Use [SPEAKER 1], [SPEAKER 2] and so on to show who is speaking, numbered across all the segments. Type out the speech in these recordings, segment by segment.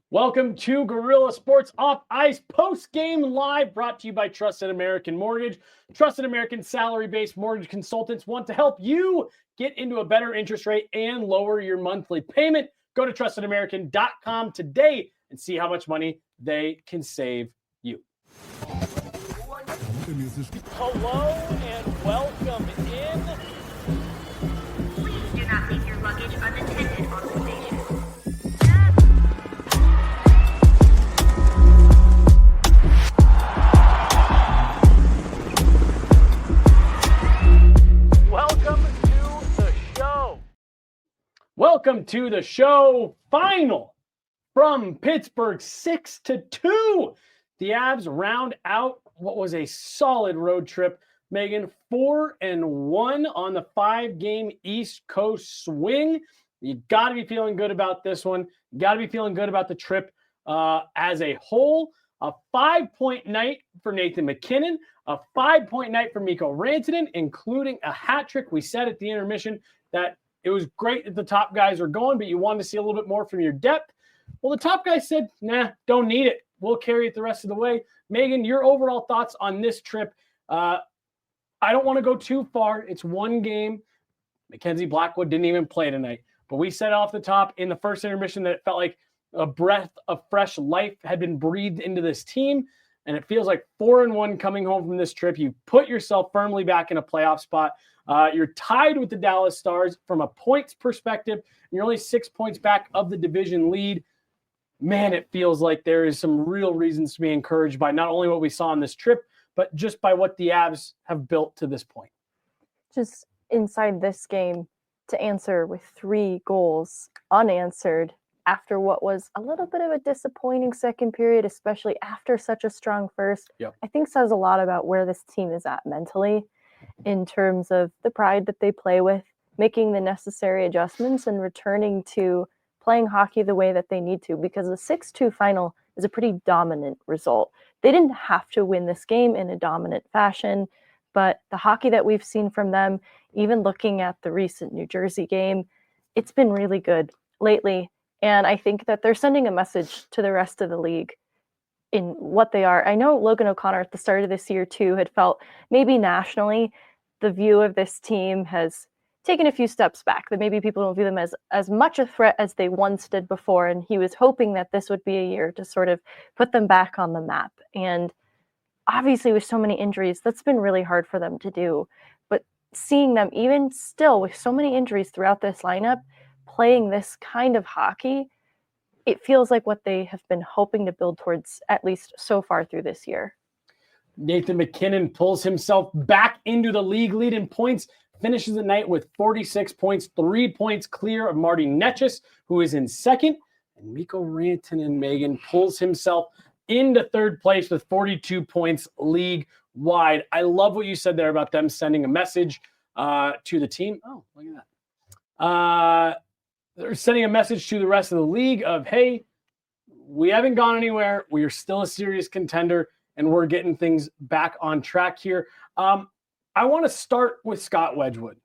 [SPEAKER 1] Welcome to Guerilla Sports Off Ice post-game live, brought to you by Trusted American Mortgage. Trusted American salary-based mortgage consultants want to help you get into a better interest rate and lower your monthly payment. Go to trustedamerican.com today and see how much money they can save you. Hello and welcome in.
[SPEAKER 2] Please do not leave your luggage unattended on the station.
[SPEAKER 1] Welcome to the show. Final from Pittsburgh, 6-2. The Avs round out what was a solid road trip. Meghan, 4-1 on the 5-game East Coast swing. You got to be feeling good about this one. You got to be feeling good about the trip as a whole. A 5-point night for Nathan MacKinnon. A 5-point night for Mikko Rantanen, including a hat trick. We said at the intermission that it was great that the top guys are going, but you wanted to see a little bit more from your depth. Well, the top guys said, nah, don't need it. We'll carry it the rest of the way. Meghan, your overall thoughts on this trip? I don't want to go too far. It's one game. Mackenzie Blackwood didn't even play tonight. But we said off the top in the first intermission that it felt like a breath of fresh life had been breathed into this team. And it feels like 4-1 coming home from this trip. You put yourself firmly back in a playoff spot. You're tied with the Dallas Stars from a points perspective. And you're only 6 points back of the division lead. Man, it feels like there is some real reasons to be encouraged by not only what we saw on this trip, but just by what the Avs have built to this point.
[SPEAKER 3] Just inside this game, to answer with 3 goals unanswered after what was a little bit of a disappointing second period, especially after such a strong first, I think says a lot about where this team is at mentally in terms of the pride that they play with, making the necessary adjustments and returning to playing hockey the way that they need to, because the 6-2 final is a pretty dominant result. They didn't have to win this game in a dominant fashion, but the hockey that we've seen from them, even looking at the recent New Jersey game, it's been really good lately. And I think that they're sending a message to the rest of the league in what they are. I know Logan O'Connor at the start of this year too had felt maybe nationally the view of this team has taken a few steps back, that maybe people don't view them as much a threat as they once did before. And he was hoping that this would be a year to sort of put them back on the map. And obviously with so many injuries, that's been really hard for them to do. But seeing them even still with so many injuries throughout this lineup, playing this kind of hockey, it feels like what they have been hoping to build towards, at least so far through this year.
[SPEAKER 1] Nathan MacKinnon pulls himself back into the league lead in points, finishes the night with 46 points, 3 points clear of Marty Netchis, who is in second. And Mikko Rantanen, Meghan, pulls himself into third place with 42 points league-wide. I love what you said there about them sending a message to the team. Oh, look at that. They're sending a message to the rest of the league of, hey, we haven't gone anywhere. We are still a serious contender, and we're getting things back on track here. I want to start with Scott Wedgwood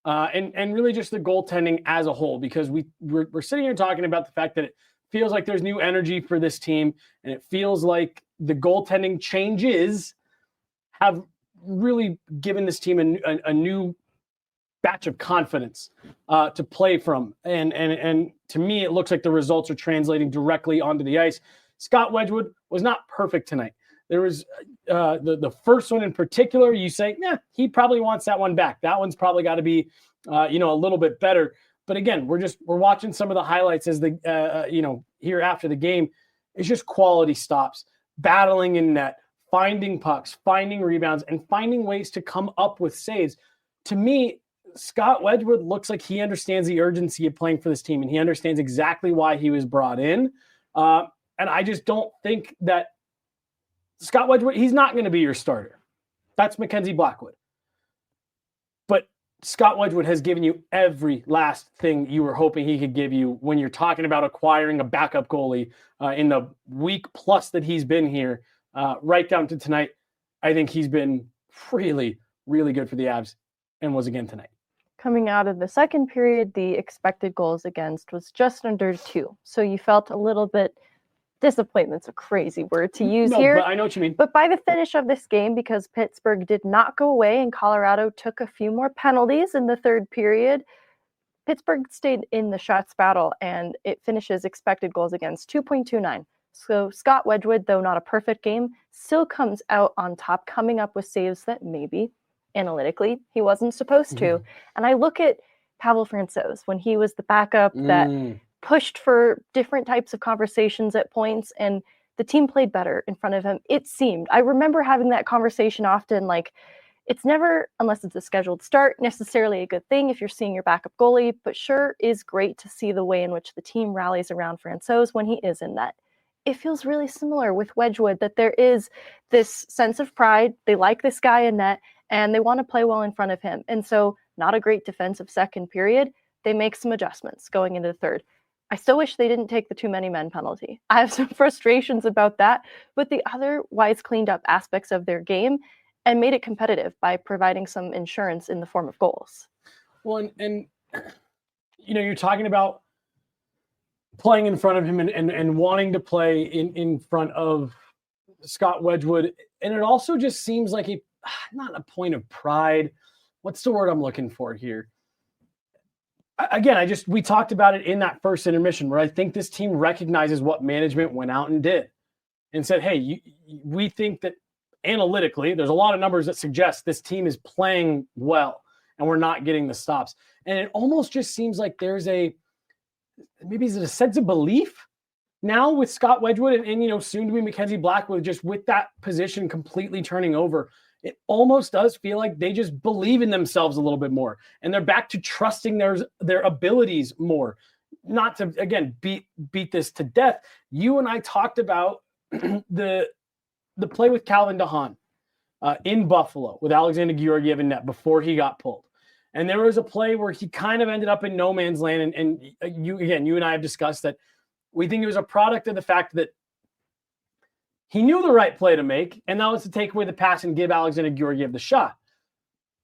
[SPEAKER 1] and really just the goaltending as a whole, because we're sitting here talking about the fact that it feels like there's new energy for this team, and it feels like the goaltending changes have really given this team a new batch of confidence to play from. And to me, it looks like the results are translating directly onto the ice. Scott Wedgwood was not perfect tonight. There was the first one in particular, you say, he probably wants that one back. That one's probably got to be, a little bit better. But again, we're watching some of the highlights as here after the game. It's just quality stops, battling in net, finding pucks, finding rebounds, and finding ways to come up with saves. To me, Scott Wedgwood looks like he understands the urgency of playing for this team, and he understands exactly why he was brought in. And I just don't think that Scott Wedgwood, he's not going to be your starter. That's Mackenzie Blackwood. But Scott Wedgwood has given you every last thing you were hoping he could give you when you're talking about acquiring a backup goalie in the week plus that he's been here, right down to tonight. I think he's been really, really good for the Avs and was again tonight.
[SPEAKER 3] Coming out of the second period, the expected goals against was just under 2. So you felt a little bit, disappointment's a crazy word to use here.
[SPEAKER 1] But I know what you mean.
[SPEAKER 3] But by the finish of this game, because Pittsburgh did not go away and Colorado took a few more penalties in the third period, Pittsburgh stayed in the shots battle, and it finishes expected goals against 2.29. So Scott Wedgwood, though not a perfect game, still comes out on top, coming up with saves that maybe analytically he wasn't supposed to. And I look at Pavel Francouz when he was the backup that pushed for different types of conversations at points, and the team played better in front of him. It seemed. I remember having that conversation often, like, it's never, unless it's a scheduled start, necessarily a good thing if you're seeing your backup goalie, but sure is great to see the way in which the team rallies around Francouz when he is in net. It feels really similar with Wedgwood, that there is this sense of pride. They like this guy in net, and they want to play well in front of him. And so, not a great defensive second period. They make some adjustments going into the third. I still wish they didn't take the too many men penalty. I have some frustrations about that, but the otherwise cleaned up aspects of their game and made it competitive by providing some insurance in the form of goals.
[SPEAKER 1] Well, and you know, you're talking about playing in front of him and wanting to play in front of Scott Wedgwood. And it also just seems like not a point of pride. What's the word I'm looking for here? Again, we talked about it in that first intermission where I think this team recognizes what management went out and did and said, hey, we think that analytically, there's a lot of numbers that suggest this team is playing well and we're not getting the stops. And it almost just seems like there's maybe is it a sense of belief now with Scott Wedgwood and you know, soon to be Mackenzie Blackwood, just with that position completely turning over. It almost does feel like they just believe in themselves a little bit more, and they're back to trusting their abilities more. Not to, again, beat this to death. You and I talked about the play with Calvin DeHaan in Buffalo with Alexander Georgiev in net before he got pulled. And there was a play where he kind of ended up in no man's land. And you and I have discussed that we think it was a product of the fact that he knew the right play to make, and that was to take away the pass and give Alexander Georgiev the shot.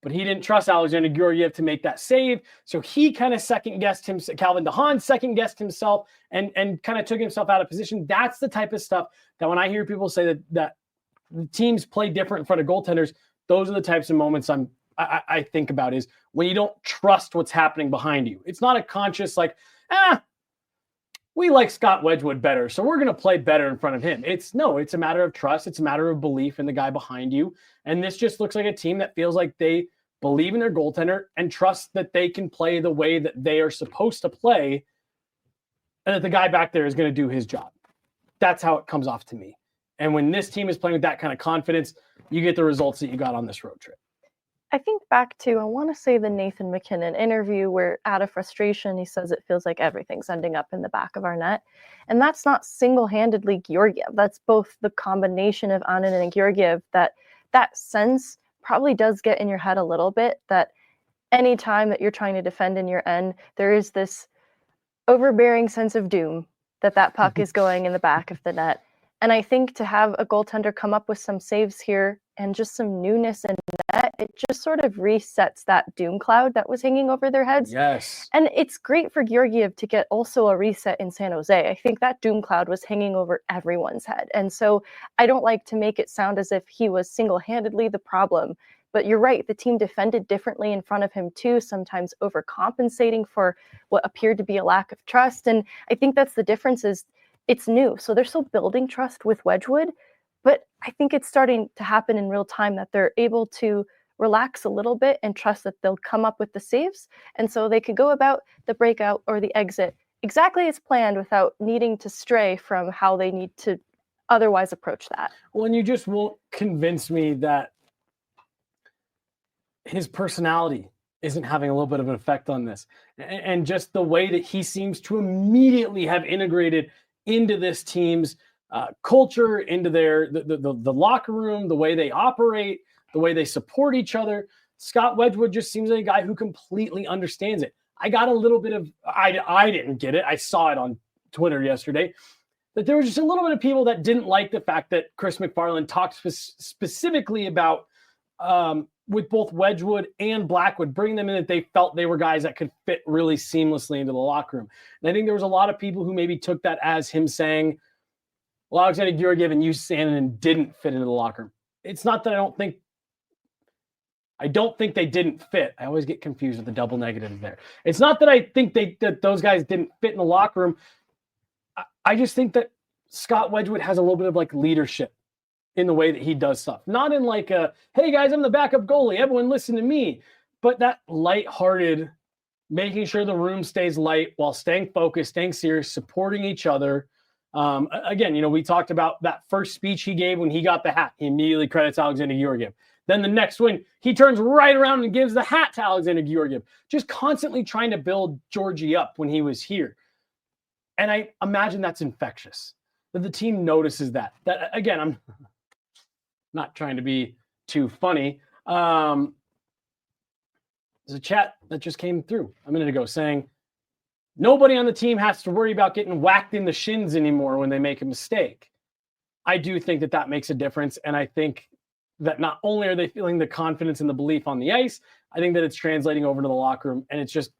[SPEAKER 1] But he didn't trust Alexander Georgiev to make that save, so he kind of second-guessed him. Calvin DeHaan second-guessed himself and kind of took himself out of position. That's the type of stuff that when I hear people say that teams play different in front of goaltenders, those are the types of moments I think about, is when you don't trust what's happening behind you. It's not a conscious we like Scott Wedgwood better, so we're going to play better in front of him. It's a matter of trust. It's a matter of belief in the guy behind you. And this just looks like a team that feels like they believe in their goaltender and trust that they can play the way that they are supposed to play, and that the guy back there is going to do his job. That's how it comes off to me. And when this team is playing with that kind of confidence, you get the results that you got on this road trip.
[SPEAKER 3] I think back to, I want to say, the Nathan MacKinnon interview where, out of frustration, he says it feels like everything's ending up in the back of our net. And that's not single-handedly Georgiev. That's both the combination of Annunen and Georgiev. That sense probably does get in your head a little bit, that any time that you're trying to defend in your end, there is this overbearing sense of doom that puck is going in the back of the net. And I think to have a goaltender come up with some saves here and just some newness in net, it just sort of resets that doom cloud that was hanging over their heads.
[SPEAKER 1] Yes.
[SPEAKER 3] And it's great for Georgiev to get also a reset in San Jose. I think that doom cloud was hanging over everyone's head. And so I don't like to make it sound as if he was single-handedly the problem. But you're right, the team defended differently in front of him too, sometimes overcompensating for what appeared to be a lack of trust. And I think that's the difference, is it's new. So they're still building trust with Wedgwood, but I think it's starting to happen in real time, that they're able to relax a little bit and trust that they'll come up with the saves. And so they could go about the breakout or the exit exactly as planned without needing to stray from how they need to otherwise approach that.
[SPEAKER 1] Well, and you just won't convince me that his personality isn't having a little bit of an effect on this. And just the way that he seems to immediately have integrated into this team's culture, into the locker room, the way they operate, the way they support each other. Scott Wedgwood just seems like a guy who completely understands it. I got a little bit of, I didn't get it. I saw it on Twitter yesterday, that there was just a little bit of people that didn't like the fact that Chris McFarland talked specifically about with both Wedgwood and Blackwood, bring them in that they felt they were guys that could fit really seamlessly into the locker room. And I think there was a lot of people who maybe took that as him saying, well, Alexander Georgiev and Jussi Sandinen didn't fit into the locker room. It's not that I don't think they didn't fit. I always get confused with the double negatives there. It's not that I think that those guys didn't fit in the locker room. I just think that Scott Wedgwood has a little bit of like leadership in the way that he does stuff. Not in like a, hey guys, I'm the backup goalie, everyone listen to me. But that lighthearted, making sure the room stays light while staying focused, staying serious, supporting each other. Again, we talked about that first speech he gave when he got the hat. He immediately credits Alexander Georgiev. Then the next win, he turns right around and gives the hat to Alexander Georgiev. Just constantly trying to build Georgie up when he was here. And I imagine that's infectious, that the team notices that. That, again, I'm not trying to be too funny. There's a chat that just came through a minute ago saying, nobody on the team has to worry about getting whacked in the shins anymore when they make a mistake. I do think that makes a difference. And I think that not only are they feeling the confidence and the belief on the ice, I think that it's translating over to the locker room. And it's just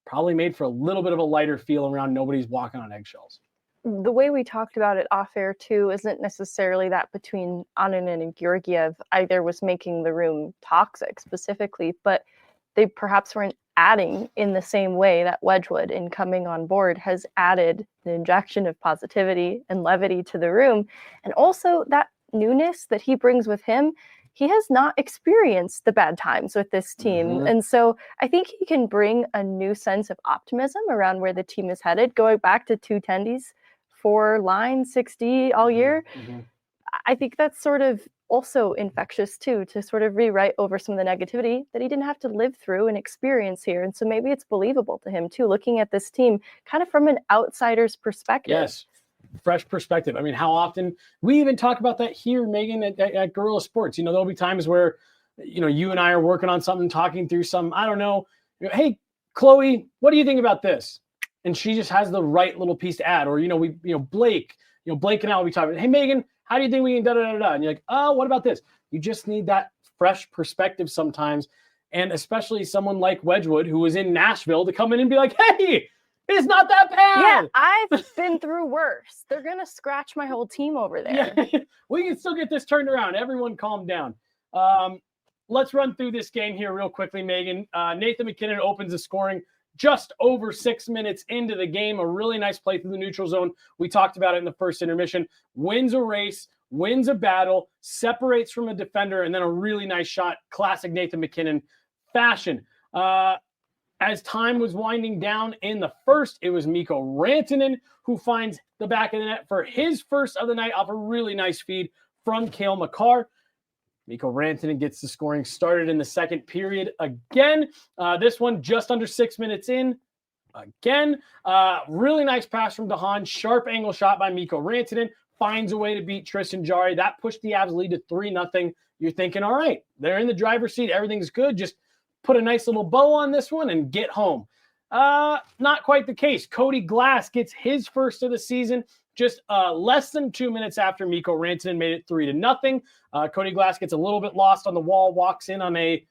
[SPEAKER 1] probably made for a little bit of a lighter feel around nobody's walking on eggshells.
[SPEAKER 3] The way we talked about it off air too isn't necessarily that between Annunen and Georgiev either was making the room toxic specifically, but they perhaps weren't adding in the same way that Wedgwood in coming on board has added the injection of positivity and levity to the room. And also that newness that he brings with him, he has not experienced the bad times with this team.
[SPEAKER 1] Mm-hmm.
[SPEAKER 3] And so I think he can bring a new sense of optimism around where the team is headed, going back to 2 tendies, 4 line 6D all year.
[SPEAKER 1] Mm-hmm.
[SPEAKER 3] I think that's sort of also infectious too, to sort of rewrite over some of the negativity that he didn't have to live through and experience here. And so maybe it's believable to him too, looking at this team kind of from an outsider's perspective.
[SPEAKER 1] Yes. Fresh perspective. I mean, how often we even talk about that here, Megan, at Guerilla Sports. There'll be times where, you and I are working on something, talking through some, I don't know, hey, Chloe, what do you think about this? And she just has the right little piece to add. Or, Blake and I will be talking, hey, Megan, how do you think we can da-da-da-da? And you're like, oh, what about this? You just need that fresh perspective sometimes. And especially someone like Wedgwood, who was in Nashville, to come in and be like, hey, it's not that bad.
[SPEAKER 3] Yeah, I've been through worse. They're going to scratch my whole team over there.
[SPEAKER 1] Yeah, we can still get this turned around. Everyone calm down. Let's run through this game here real quickly, Megan. Nathan MacKinnon opens the scoring just over 6 minutes into the game. A really nice play through the neutral zone. We talked about it in the first intermission. Wins a race, wins a battle, separates from a defender, and then a really nice shot. Classic Nathan MacKinnon fashion. As time was winding down in the first, it was Mikko Rantanen who finds the back of the net for his first of the night off a really nice feed from Cale Makar. Mikko Rantanen gets the scoring started in the second period again. This one just under 6 minutes in. Again, really nice pass from DeHaan. Sharp angle shot by Mikko Rantanen. Finds a way to beat Tristan Jarry. That pushed the Avs lead to 3-0. You're thinking, all right, they're in the driver's seat. Everything's good. Just put a nice little bow on this one and get home. Not quite the case. Cody Glass gets his first of the season just less than 2 minutes after Mikko Rantanen made it 3-0. Cody Glass gets a little bit lost on the wall, walks in on a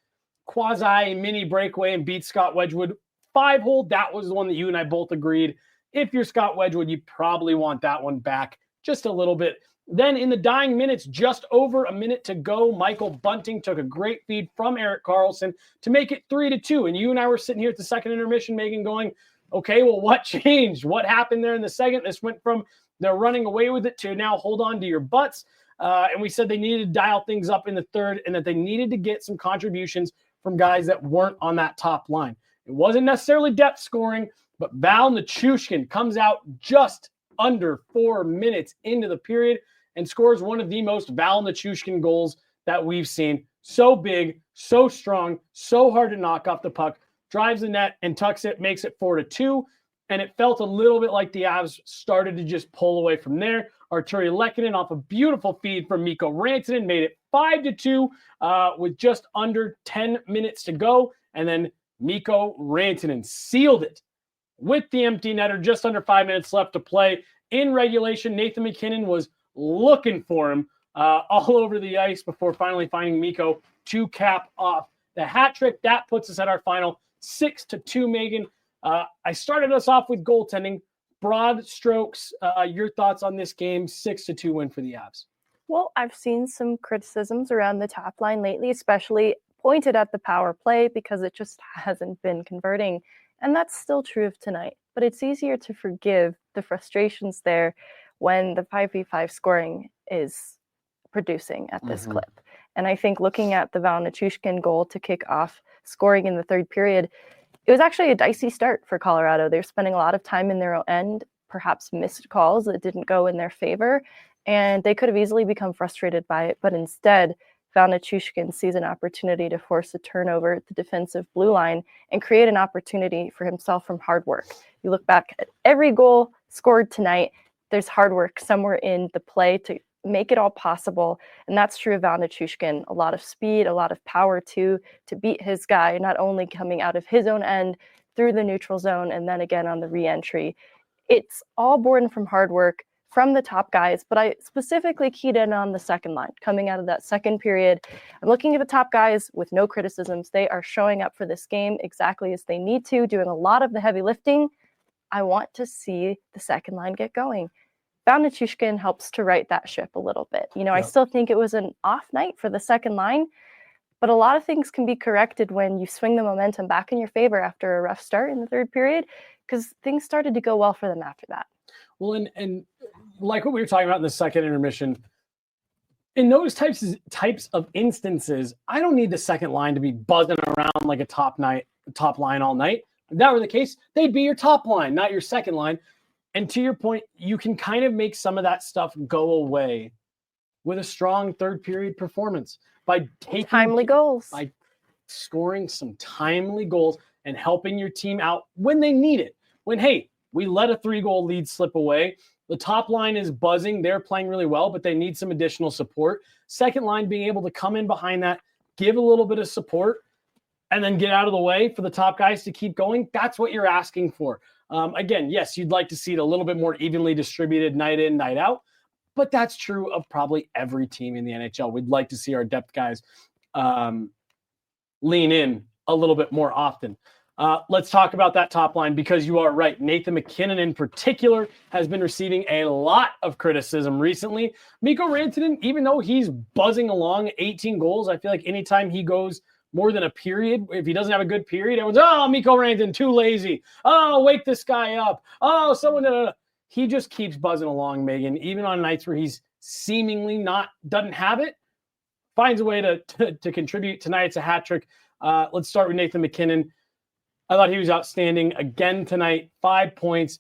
[SPEAKER 1] quasi-mini breakaway and beats Scott Wedgwood 5-hole. That was the one that you and I both agreed. If you're Scott Wedgwood, you probably want that one back just a little bit. Then in the dying minutes, just over a minute to go, Michael Bunting took a great feed from Erik Karlsson to make it 3-2. And you and I were sitting here at the second intermission, Megan, going, okay, well, what changed? What happened there in the second? This went from they're running away with it to now hold on to your butts. And we said they needed to dial things up in the third and that they needed to get some contributions from guys that weren't on that top line. It wasn't necessarily depth scoring, but Val Nichushkin comes out just under 4 minutes into the period and scores one of the most Val Nichushkin goals that we've seen. So big, so strong, so hard to knock off the puck, drives the net and tucks it, makes it 4-2. And it felt a little bit like the Avs started to just pull away from there. Arturi Lehkonen off a beautiful feed from Mikko Rantanen made it 5-2 with just under 10 minutes to go. And then Mikko Rantanen sealed it with the empty netter, just under 5 minutes left to play. In regulation, Nathan MacKinnon was looking for him all over the ice before finally finding Mikko to cap off the hat trick. That puts us at our final 6-2, Megan. I started us off with goaltending. Broad strokes, your thoughts on this game, 6-2 win for the Avs.
[SPEAKER 3] Well, I've seen some criticisms around the top line lately, especially pointed at the power play because it just hasn't been converting. And that's still true of tonight. But it's easier to forgive the frustrations there when the 5v5 scoring is producing at this clip. And I think looking at the Val Nichushkin goal to kick off scoring in the third period, it was actually a dicey start for Colorado. They're spending a lot of time in their own end, perhaps missed calls that didn't go in their favor, and they could have easily become frustrated by it. But instead, Val Nichushkin sees an opportunity to force a turnover at the defensive blue line and create an opportunity for himself from hard work. You look back at every goal scored tonight, there's hard work somewhere in the play to make it all possible. And that's true of Val Nichushkin. A lot of speed, a lot of power too, to beat his guy, not only coming out of his own end through the neutral zone and then again on the re-entry. It's all born from hard work from the top guys, but I specifically keyed in on the second line coming out of that second period. I'm looking at the top guys with no criticisms. They are showing up for this game exactly as they need to, doing a lot of the heavy lifting. I want to see the second line get going. Val Nichushkin helps to right that ship a little bit. I still think it was an off night for the second line, but a lot of things can be corrected when you swing the momentum back in your favor after a rough start in the third period, because things started to go well for them after that.
[SPEAKER 1] Well, and like what we were talking about in the second intermission, in those types of instances, I don't need the second line to be buzzing around like a top line all night. If that were the case, they'd be your top line, not your second line. And to your point, you can kind of make some of that stuff go away with a strong third period performance by taking
[SPEAKER 3] timely goals,
[SPEAKER 1] by scoring some timely goals and helping your team out when they need it. When, hey, we let a 3-goal lead slip away. The top line is buzzing. They're playing really well, but they need some additional support. Second line being able to come in behind that, give a little bit of support, and then get out of the way for the top guys to keep going. That's what you're asking for. Again, yes, you'd like to see it a little bit more evenly distributed night in, night out, but that's true of probably every team in the NHL. We'd like to see our depth guys lean in a little bit more often. Let's talk about that top line, because you are right. Nathan MacKinnon in particular has been receiving a lot of criticism recently. Mikko Rantanen, even though he's buzzing along 18 goals, I feel like anytime he goes more than a period, if he doesn't have a good period, everyone's, Mikko Rantanen, too lazy. Oh, wake this guy up. Oh, someone, he just keeps buzzing along, Megan, even on nights where he's seemingly doesn't have it, finds a way to contribute. Tonight, it's a hat trick. Let's start with Nathan MacKinnon. I thought he was outstanding again tonight, 5 points.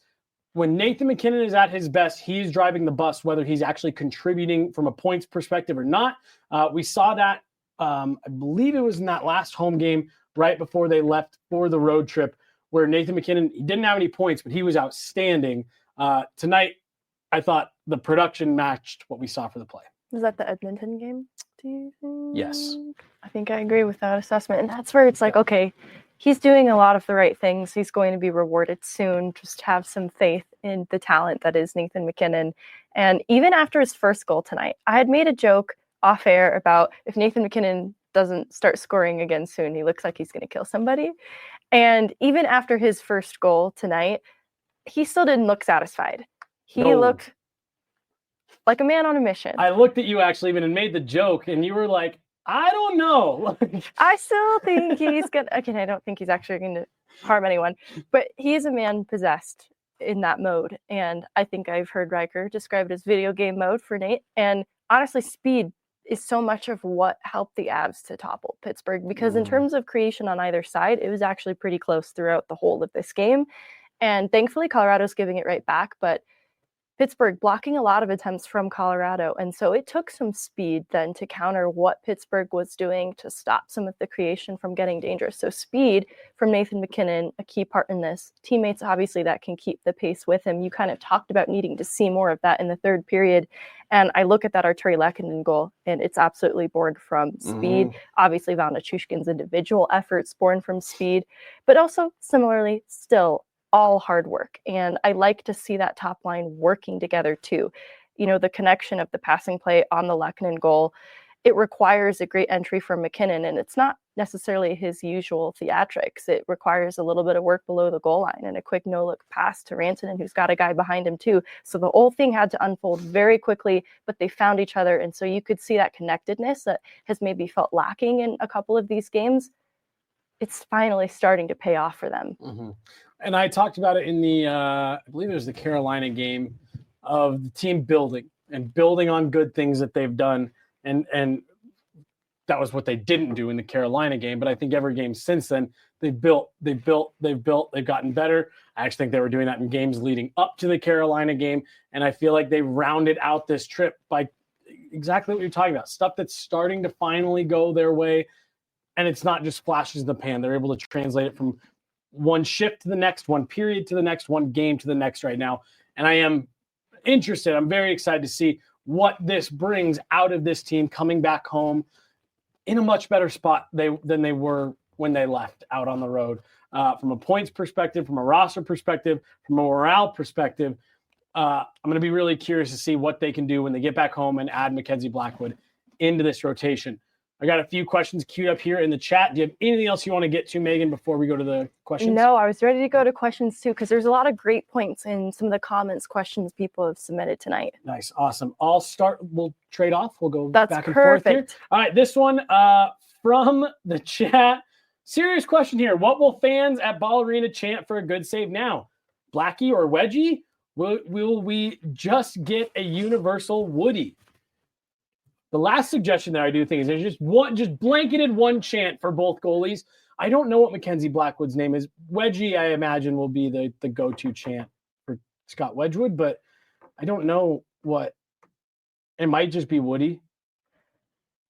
[SPEAKER 1] When Nathan MacKinnon is at his best, he's driving the bus, whether he's actually contributing from a points perspective or not. We saw that. I believe it was in that last home game right before they left for the road trip, where Nathan MacKinnon, he didn't have any points, but he was outstanding. Tonight, I thought the production matched what we saw for the play.
[SPEAKER 3] Was that the Edmonton game, do you think?
[SPEAKER 1] Yes.
[SPEAKER 3] I think I agree with that assessment. And that's where it's like, okay, he's doing a lot of the right things. He's going to be rewarded soon. Just have some faith in the talent that is Nathan MacKinnon. And even after his first goal tonight, I had made a joke off air about if Nathan MacKinnon doesn't start scoring again soon, he looks like he's going to kill somebody. And even after his first goal tonight, he still didn't look satisfied. He looked like a man on a mission.
[SPEAKER 1] I looked at you actually even and made the joke, and you were like, I don't know.
[SPEAKER 3] I still think he's going to, again, I don't think he's actually going to harm anyone, but he is a man possessed in that mode. And I think I've heard Riker describe it as video game mode for Nate. And honestly, speed is so much of what helped the Avs to topple Pittsburgh, because in terms of creation on either side, it was actually pretty close throughout the whole of this game. And thankfully, Colorado's giving it right back, but Pittsburgh blocking a lot of attempts from Colorado. And so it took some speed then to counter what Pittsburgh was doing to stop some of the creation from getting dangerous. So speed from Nathan MacKinnon, a key part in this. Teammates, obviously, that can keep the pace with him. You kind of talked about needing to see more of that in the third period. And I look at that Arturi Lehkonen goal, and it's absolutely born from speed. Obviously, Val Nichushkin's individual efforts born from speed, but also similarly still all hard work. And I like to see that top line working together too. You know, the connection of the passing play on the Lehkonen goal, it requires a great entry from McKinnon, and it's not necessarily his usual theatrics. It requires a little bit of work below the goal line and a quick no-look pass to Rantanen, who's got a guy behind him too. So the whole thing had to unfold very quickly, but they found each other, and so you could see that connectedness that has maybe felt lacking in a couple of these games. It's finally starting to pay off for them.
[SPEAKER 1] Mm-hmm. And I talked about it in the, I believe it was the Carolina game, of the team building on good things that they've done. And that was what they didn't do in the Carolina game. But I think every game since then, they've gotten better. I actually think they were doing that in games leading up to the Carolina game. And I feel like they rounded out this trip by exactly what you're talking about, stuff that's starting to finally go their way. And it's not just flashes in the pan. They're able to translate it from one shift to the next, one period to the next, one game to the next right now. And I am interested. I'm very excited to see what this brings out of this team coming back home in a much better spot than they were when they left out on the road. From a points perspective, from a roster perspective, from a morale perspective, I'm going to be really curious to see what they can do when they get back home and add Mackenzie Blackwood into this rotation. I got a few questions queued up here in the chat. Do you have anything else you want to get to, Megan, before we go to the questions?
[SPEAKER 3] No, I was ready to go to questions too, because there's a lot of great points in some of the comments, questions people have submitted tonight.
[SPEAKER 1] Nice. Awesome. I'll start. We'll trade off. We'll go
[SPEAKER 3] That's
[SPEAKER 1] back and
[SPEAKER 3] perfect.
[SPEAKER 1] forth here. All right. This one from the chat. Serious question here. What will fans at Ball Arena chant for a good save now? Blackie or Wedgie? Will we just get a universal Woody? The last suggestion that I do think is there's just blanketed one chant for both goalies. I don't know what Mackenzie Blackwood's name is. Wedgie, I imagine, will be the go-to chant for Scott Wedgwood, but I don't know what. It might just be Woody.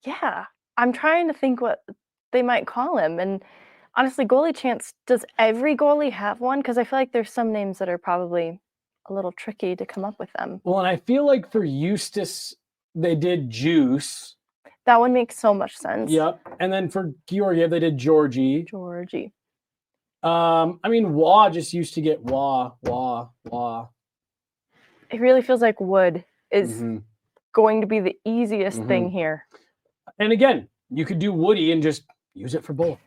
[SPEAKER 3] Yeah, I'm trying to think what they might call him. And honestly, goalie chants, does every goalie have one? Because I feel like there's some names that are probably a little tricky to come up with them.
[SPEAKER 1] Well, and I feel like for Eustace, they did Juice.
[SPEAKER 3] That one makes so much sense.
[SPEAKER 1] Yep. And then for Georgiev, they did Georgie. I mean, Wah just used to get Wah.
[SPEAKER 3] It really feels like Wood is going to be the easiest thing here.
[SPEAKER 1] And again, you could do Woody and just use it for both.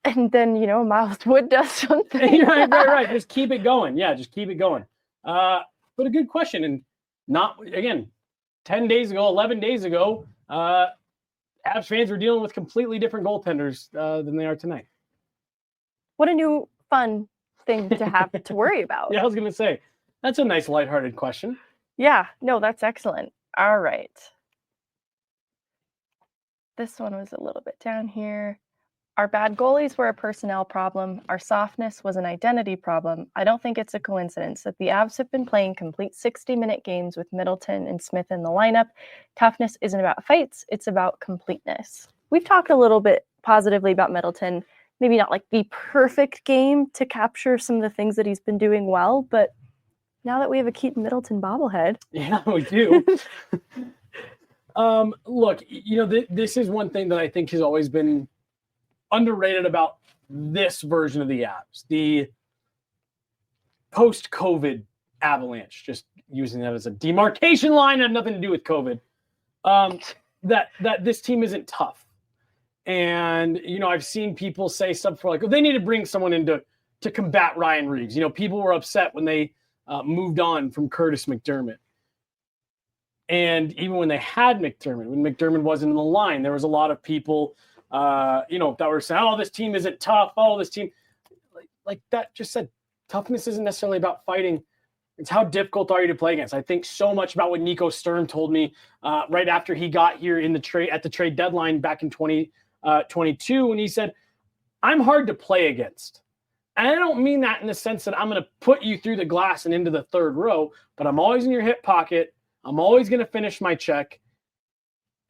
[SPEAKER 3] And then, Miles Wood does something.
[SPEAKER 1] right. Just keep it going. Yeah, just keep it going. But a good question. And not, again, 10 days ago, 11 days ago, Avs fans were dealing with completely different goaltenders than they are tonight.
[SPEAKER 3] What a new fun thing to have to worry about.
[SPEAKER 1] Yeah, I was going to say, that's a nice lighthearted question.
[SPEAKER 3] Yeah, no, that's excellent. All right. This one was a little bit down here. Our bad goalies were a personnel problem. Our softness was an identity problem. I don't think it's a coincidence that the Avs have been playing complete 60-minute games with Middleton and Smith in the lineup. Toughness isn't about fights. It's about completeness. We've talked a little bit positively about Middleton. Maybe not like the perfect game to capture some of the things that he's been doing well, but now that we have a Keaton Middleton bobblehead.
[SPEAKER 1] Yeah, we do. Look, this is one thing that I think has always been underrated about this version of the Avs, the post-COVID Avalanche, just using that as a demarcation line, had nothing to do with COVID, that this team isn't tough. And, I've seen people say stuff for they need to bring someone in to combat Ryan Reeves. People were upset when they moved on from Curtis McDermott. And even when they had McDermott, when McDermott wasn't in the line, there was a lot of people that were saying, oh, this team isn't tough. Oh, this team, like that just said, toughness isn't necessarily about fighting. It's how difficult are you to play against. I think so much about what Nico Sturm told me right after he got here at the trade deadline back in 2022, when he said, I'm hard to play against. And I don't mean that in the sense that I'm going to put you through the glass and into the third row, but I'm always in your hip pocket. I'm always going to finish my check,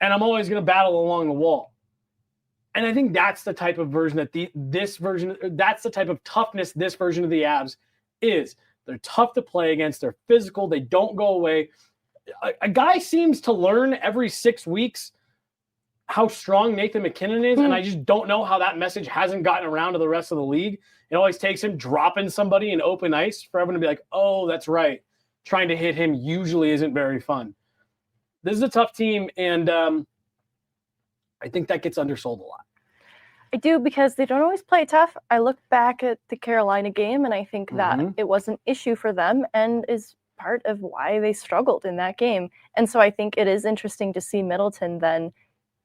[SPEAKER 1] and I'm always going to battle along the wall. And I think that's the type of version that's the type of toughness this version of the Avs is. They're tough to play against. They're physical. They don't go away. A guy seems to learn every 6 weeks how strong Nathan McKinnon is, and I just don't know how that message hasn't gotten around to the rest of the league. It always takes him dropping somebody in open ice for everyone to be like, oh, that's right. Trying to hit him usually isn't very fun. This is a tough team, and I think that gets undersold a lot.
[SPEAKER 3] I do, because they don't always play tough. I look back at the Carolina game, and I think that it was an issue for them and is part of why they struggled in that game. And so I think it is interesting to see Middleton then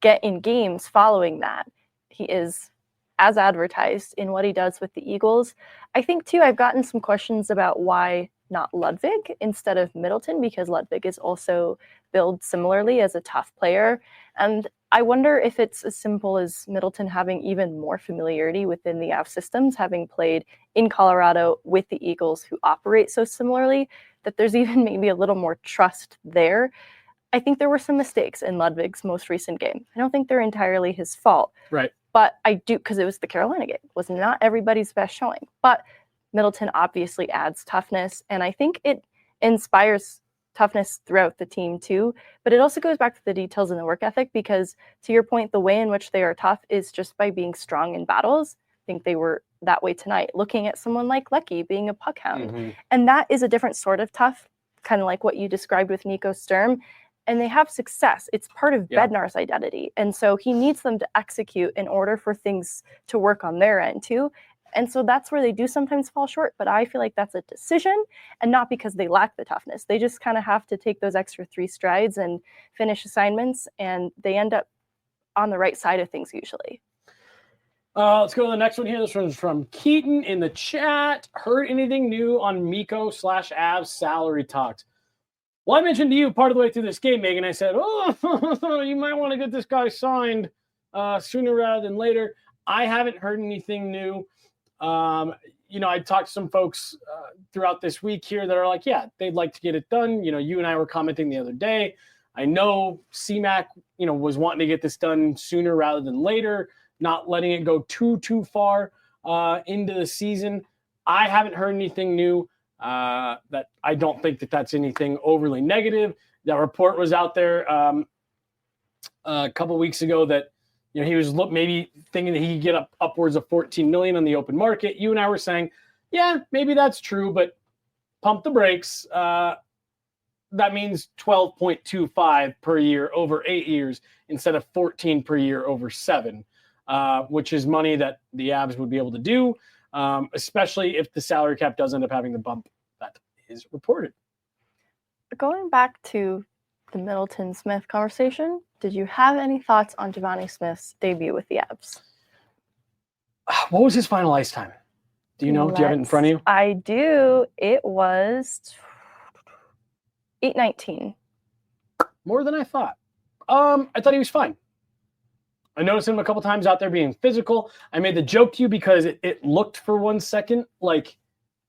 [SPEAKER 3] get in games following that. He is as advertised in what he does with the Eagles. I think, too, I've gotten some questions about why not Ludwig instead of Middleton, because Ludwig is also billed similarly as a tough player. And I wonder if it's as simple as Middleton having even more familiarity within the Avs systems, having played in Colorado with the Eagles who operate so similarly, that there's even maybe a little more trust there. I think there were some mistakes in Ludwig's most recent game. I don't think they're entirely his fault.
[SPEAKER 1] Right.
[SPEAKER 3] But I do, because it was the Carolina game. It was not everybody's best showing. But Middleton obviously adds toughness, and I think it inspires toughness throughout the team too. But it also goes back to the details and the work ethic, because to your point, the way in which they are tough is just by being strong in battles. I think they were that way tonight, looking at someone like Lecky being a puck hound. And that is a different sort of tough, kind of like what you described with Nico Sturm. And they have success. It's part of Bednar's identity. And so he needs them to execute in order for things to work on their end too. And so that's where they do sometimes fall short. But I feel like that's a decision, and not because they lack the toughness. They just kind of have to take those extra 3 strides and finish assignments, and they end up on the right side of things usually.
[SPEAKER 1] Let's go to the next one here. This one's from Keaton in the chat. Heard anything new on Miko/Avs salary talks? Well, I mentioned to you part of the way through this game, Megan. I said, you might want to get this guy signed sooner rather than later. I haven't heard anything new. I talked to some folks throughout this week here that are like, yeah, they'd like to get it done. You and I were commenting the other day. I know CMAC, was wanting to get this done sooner rather than later, not letting it go too far into the season. I haven't heard anything new. That I don't think that's anything overly negative. That report was out there a couple weeks ago that he was maybe thinking that he could get upwards of $14 million on the open market. You and I were saying, yeah, maybe that's true, but pump the brakes. That means 12.25 per year over 8 years instead of 14 per year over 7, which is money that the Avs would be able to do. Especially if the salary cap does end up having the bump that is reported.
[SPEAKER 3] Going back to the Middleton Smith conversation, did you have any thoughts on Giovanni Smith's debut with the Avs?
[SPEAKER 1] What was his final ice time? Do you know? Do you have it in front of you?
[SPEAKER 3] I do. It was 8:19.
[SPEAKER 1] More than I thought. I thought he was fine. I noticed him a couple times out there being physical. I made the joke to you because it looked for 1 second like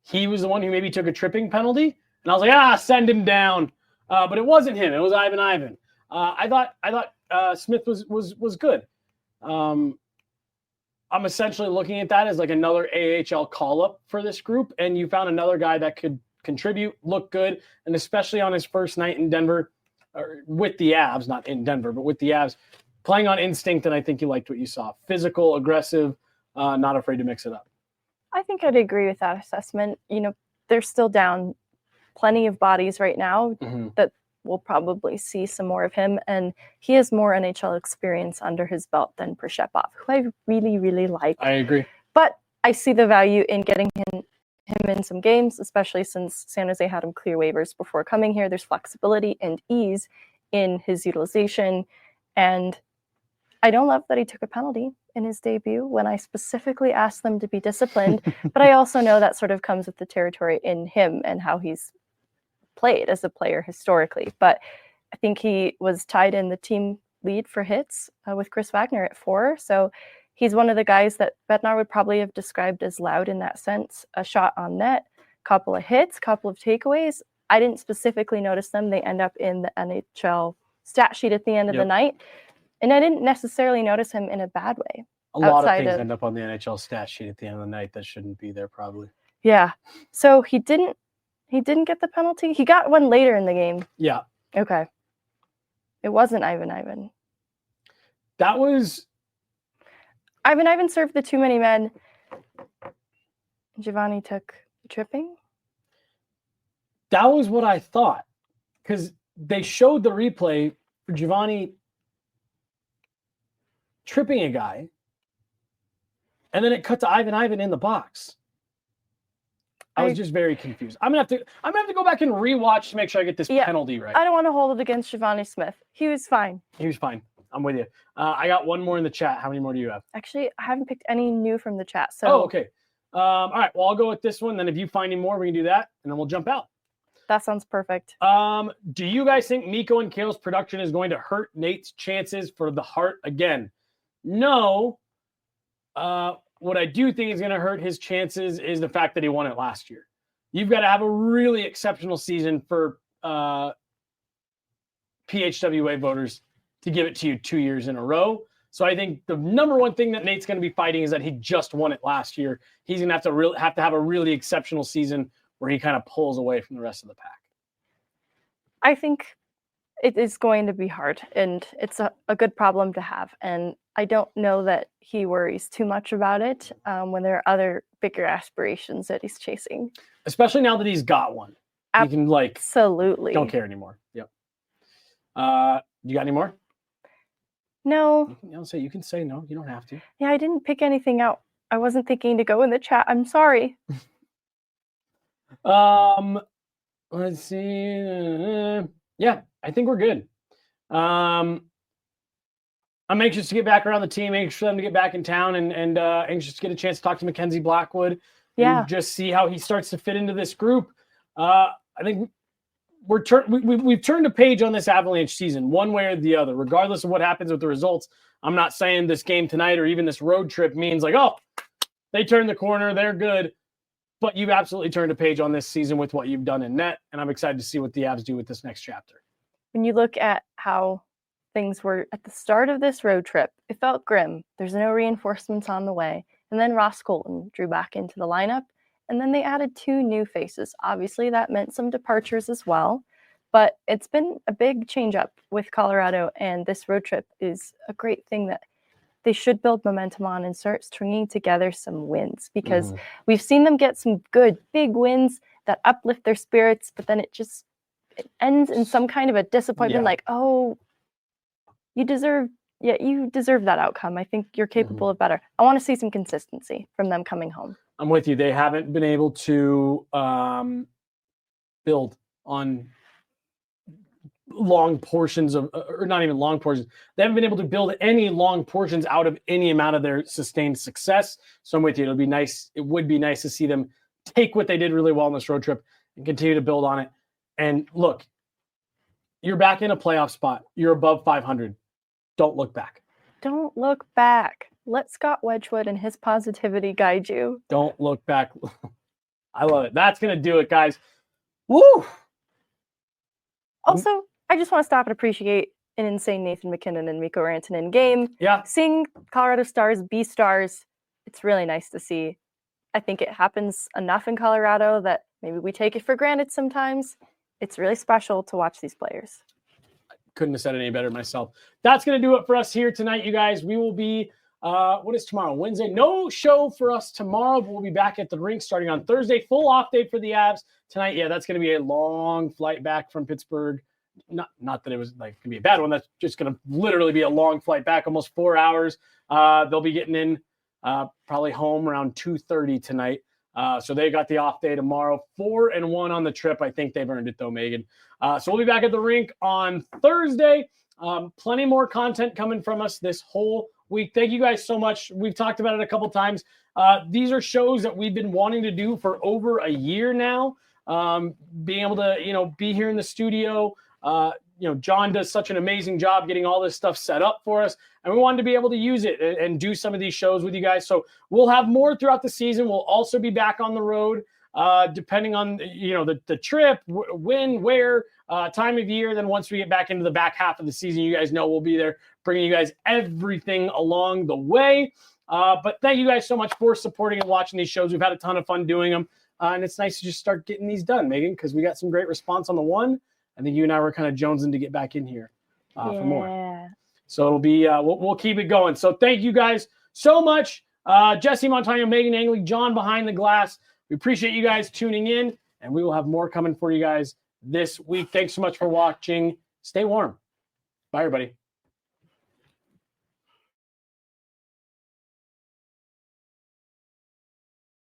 [SPEAKER 1] he was the one who maybe took a tripping penalty. And I was like, send him down. But it wasn't him. It was Ivan. I thought Smith was good. I'm essentially looking at that as like another AHL call-up for this group. And you found another guy that could contribute, look good, and especially on his first night in Denver, or with the Avs, not in Denver, but with the Avs, playing on instinct, and I think you liked what you saw. Physical, aggressive, not afraid to mix it up.
[SPEAKER 3] I think I'd agree with that assessment. They're still down plenty of bodies right now that we'll probably see some more of him, and he has more NHL experience under his belt than Prishepov, who I really, really like.
[SPEAKER 1] I agree.
[SPEAKER 3] But I see the value in getting him in some games, especially since San Jose had him clear waivers before coming here. There's flexibility and ease in his utilization, and I don't love that he took a penalty in his debut when I specifically asked them to be disciplined, but I also know that sort of comes with the territory in him and how he's played as a player historically. But I think he was tied in the team lead for hits with Chris Wagner at 4. So he's one of the guys that Bednar would probably have described as loud in that sense. A shot on net, couple of hits, couple of takeaways. I didn't specifically notice them. They end up in the NHL stat sheet at the end of the night. And I didn't necessarily notice him in a bad way.
[SPEAKER 1] A lot of things end up on the NHL stat sheet at the end of the night that shouldn't be there probably.
[SPEAKER 3] Yeah. So he didn't get the penalty. He got one later in the game.
[SPEAKER 1] Yeah.
[SPEAKER 3] Okay. It wasn't Ivan.
[SPEAKER 1] That was
[SPEAKER 3] Ivan served the too many men. Giovanni took the tripping.
[SPEAKER 1] That was what I thought. Because they showed the replay for Giovanni. tripping a guy, and then it cut to Ivan in the box. I was just very confused. I'm gonna have to go back and rewatch to make sure I get this penalty right.
[SPEAKER 3] I don't want to hold it against Shivani Smith. He was fine.
[SPEAKER 1] He was fine. I'm with you. I got one more in the chat. How many more do you have?
[SPEAKER 3] Actually, I haven't picked any new from the chat. So.
[SPEAKER 1] Oh, okay. All right. Well, I'll go with this one. Then if you find any more, we can do that, and then we'll jump out.
[SPEAKER 3] That sounds perfect.
[SPEAKER 1] Do you guys think Mikko and Kale's production is going to hurt Nate's chances for the Hart again? No. What I do think is going to hurt his chances is the fact that he won it last year. You've got to have a really exceptional season for PHWA voters to give it to you 2 years in a row. So I think the number one thing that Nate's going to be fighting is that he just won it last year. He's going to have to have a really exceptional season where he kind of pulls away from the rest of the pack.
[SPEAKER 3] I think it is going to be hard, and it's a good problem to have. And I don't know that he worries too much about it when there are other bigger aspirations that he's chasing.
[SPEAKER 1] Especially now that he's got one. He can
[SPEAKER 3] Absolutely.
[SPEAKER 1] Don't care anymore. Yep. You got any more?
[SPEAKER 3] No.
[SPEAKER 1] You can say no. You don't have to.
[SPEAKER 3] Yeah, I didn't pick anything out. I wasn't thinking to go in the chat. I'm sorry.
[SPEAKER 1] Let's see. Yeah, I think we're good. I'm anxious to get back around the team, anxious for them to get back in town, and anxious to get a chance to talk to Mackenzie Blackwood.
[SPEAKER 3] Yeah.
[SPEAKER 1] And just see how he starts to fit into this group. I think we've turned a page on this Avalanche season, one way or the other, regardless of what happens with the results. I'm not saying this game tonight or even this road trip means like, oh, they turned the corner, they're good. But you've absolutely turned a page on this season with what you've done in net, and I'm excited to see what the Avs do with this next chapter.
[SPEAKER 3] When you look at how things were at the start of this road trip, it felt grim. There's no reinforcements on the way. And then Ross Colton drew back into the lineup, and then they added 2 new faces. Obviously, that meant some departures as well, but it's been a big change up with Colorado, and this road trip is a great thing that they should build momentum on and start stringing together some wins, because we've seen them get some good big wins that uplift their spirits, but then it ends in some kind of a disappointment, like, oh, you deserve that outcome. I think you're capable of better. I want to see some consistency from them coming home. I'm
[SPEAKER 1] with you. They haven't been able to build on long portions of, or not even long portions. They haven't been able to build any long portions out of any amount of their sustained success. So I'm with you. It'll be nice. It would be nice to see them take what they did really well on this road trip and continue to build on it. And look, you're back in a playoff spot. You're above 500. Don't look back.
[SPEAKER 3] Don't look back. Let Scott Wedgwood and his positivity guide you.
[SPEAKER 1] Don't look back. I love it. That's going to do it, guys. Woo!
[SPEAKER 3] Also, I just want to stop and appreciate an insane Nathan MacKinnon and Mikko Rantanen game.
[SPEAKER 1] Yeah.
[SPEAKER 3] Seeing Colorado Stars be stars, it's really nice to see. I think it happens enough in Colorado that maybe we take it for granted sometimes. It's really special to watch these players.
[SPEAKER 1] Couldn't have said it any better myself. That's going to do it for us here tonight, you guys. We will be, what is tomorrow? Wednesday. No show for us tomorrow, but we'll be back at the rink starting on Thursday. Full off day for the Avs tonight. Yeah, that's going to be a long flight back from Pittsburgh. Not that it was like going to be a bad one. That's just going to literally be a long flight back, almost 4 hours. They'll be getting in probably home around 2:30 tonight. So they got the off day tomorrow. 4-1 on the trip. I think they've earned it though, Megan. So we'll be back at the rink on Thursday. Plenty more content coming from us this whole week. Thank you guys so much. We've talked about it a couple times. These are shows that we've been wanting to do for over a year now. Being able to, be here in the studio. John does such an amazing job getting all this stuff set up for us, and we wanted to be able to use it and do some of these shows with you guys. So we'll have more throughout the season. We'll also be back on the road, depending on, the trip, when, where, time of year. Then once we get back into the back half of the season, you guys know we'll be there bringing you guys everything along the way. But thank you guys so much for supporting and watching these shows. We've had a ton of fun doing them. And it's nice to just start getting these done, Megan, because we got some great response on the one. I think you and I were kind of jonesing to get back in here for more. So it'll be, we'll keep it going. So thank you guys so much. Jesse, Montano, Meghan Angley, John behind the glass. We appreciate you guys tuning in, and we will have more coming for you guys this week. Thanks so much for watching. Stay warm. Bye, everybody.